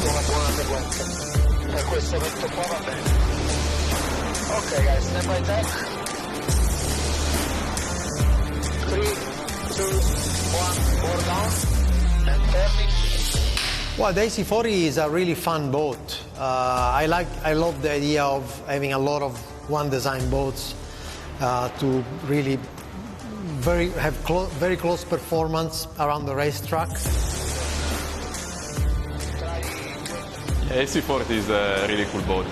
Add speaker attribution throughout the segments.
Speaker 1: una buona sequenza. Per questo metto qua va bene. Ok guys, stand by deck. 3, 2, 1, more down. And turning.
Speaker 2: Well, the AC40 is a really fun boat. I love the idea of having a lot of one design boats to really have very close performance around the racetrack.
Speaker 3: AC40 is a really cool boat.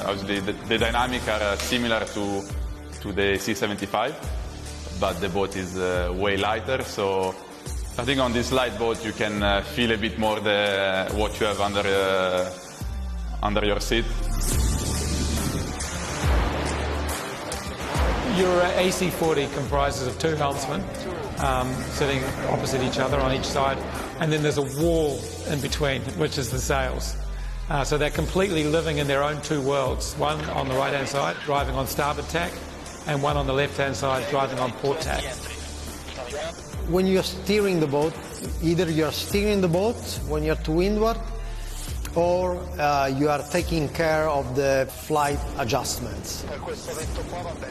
Speaker 3: Obviously, the dynamics are similar to the C75, but the boat is way lighter. So I think on this light boat you can feel a bit more what you have under your seat.
Speaker 4: Your AC40 comprises of two helmsmen sitting opposite each other on each side, and then there's a wall in between, which is the sails. So they're completely living in their own two worlds, one on the right-hand side, driving on starboard tack, and one on the left-hand side, driving on port tack.
Speaker 2: When you're steering the boat, either you're steering the boat when you're to windward, or you are taking care of the flight adjustments.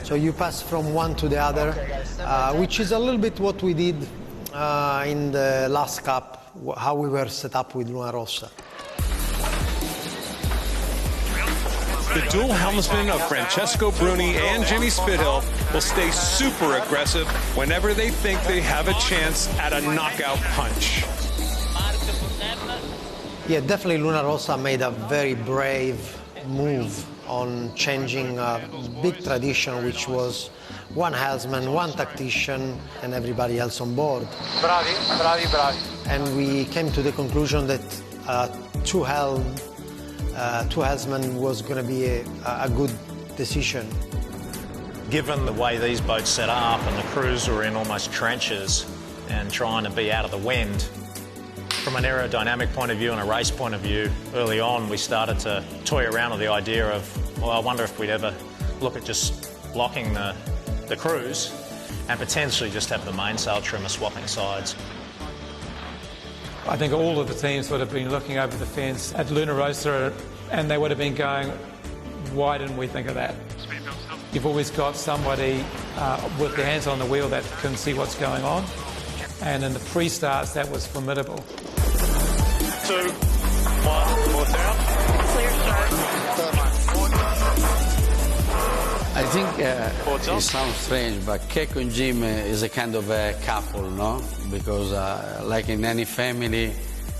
Speaker 2: So you pass from one to the other, which is a little bit what we did in the last Cup, how we were set up with Luna Rossa.
Speaker 5: The dual helmsmen of Francesco Bruni and Jimmy Spithill will stay super aggressive whenever they think they have a chance at a knockout punch.
Speaker 2: Yeah, definitely Luna Rossa made a very brave move on changing a big tradition, which was one helmsman, one tactician, and everybody else on board.
Speaker 1: Bravi, bravi, bravi.
Speaker 2: And we came to the conclusion that two helmsmen was going to be a good decision.
Speaker 6: Given the way these boats set up and the crews were in almost trenches and trying to be out of the wind, from an aerodynamic point of view and a race point of view, early on we started to toy around with the idea of, well, I wonder if we'd ever look at just blocking the crews and potentially just have the mainsail trimmer swapping sides.
Speaker 4: I think all of the teams would have been looking over the fence at Luna Rossa and they would have been going, why didn't we think of that? You've always got somebody with their hands on the wheel that can see what's going on. And in the pre-starts, that was formidable.
Speaker 5: 2, 1, more down.
Speaker 7: Clear start.
Speaker 8: I think it sounds strange, but Keiko and Jim is a kind of a couple, no? Because like in any family,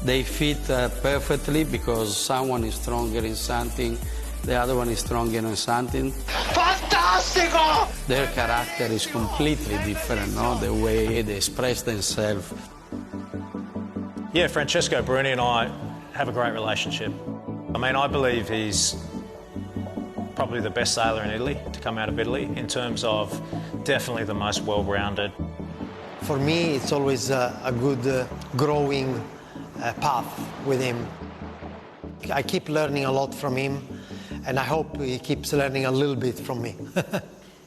Speaker 8: they fit perfectly because someone is stronger in something, the other one is stronger in something.
Speaker 1: Fantastico!
Speaker 8: Their character is completely different, no? The way they express themselves.
Speaker 6: Yeah, Francesco Bruni and I have a great relationship. I mean, I believe he's probably the best sailor in Italy to come out of Italy in terms of definitely the most well-rounded.
Speaker 2: For me, it's always a good growing path with him. I keep learning a lot from him, and I hope he keeps learning a little bit from me.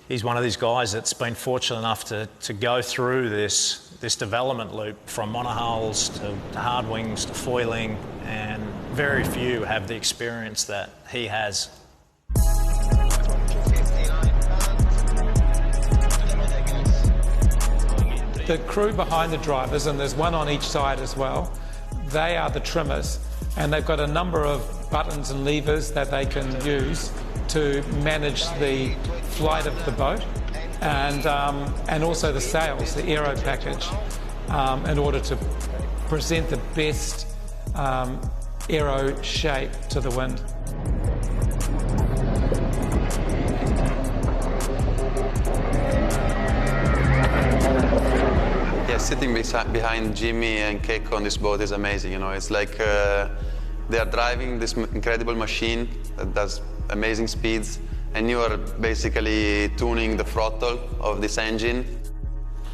Speaker 6: He's one of these guys that's been fortunate enough to go through this development loop from monohulls to hard wings to foiling, and very few have the experience that he has.
Speaker 4: The crew behind the drivers, and there's one on each side as well, they are the trimmers, and they've got a number of buttons and levers that they can use to manage the flight of the boat and also the sails, the aero package, in order to present the best aero shape to the wind.
Speaker 9: Yeah, sitting behind Jimmy and Keiko on this boat is amazing. You know, it's like they are driving this incredible machine that does amazing speeds, and you are basically tuning the throttle of this engine.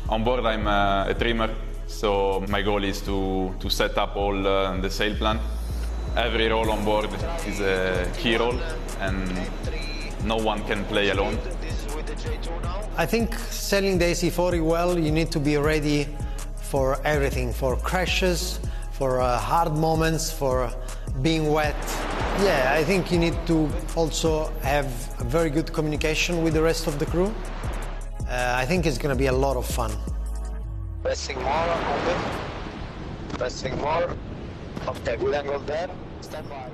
Speaker 3: On board, I'm a trimmer, so my goal is to set up all the sail plan. Every role on board is a key role, and no one can play alone.
Speaker 2: I think sailing the AC40 well, you need to be ready for everything, for crashes, for hard moments, for being wet. Yeah, I think you need to also have a very good communication with the rest of the crew. I think it's going to be a lot of fun.
Speaker 1: Pressing more, moving. Pressing more. Okay, good angle there. Stand by.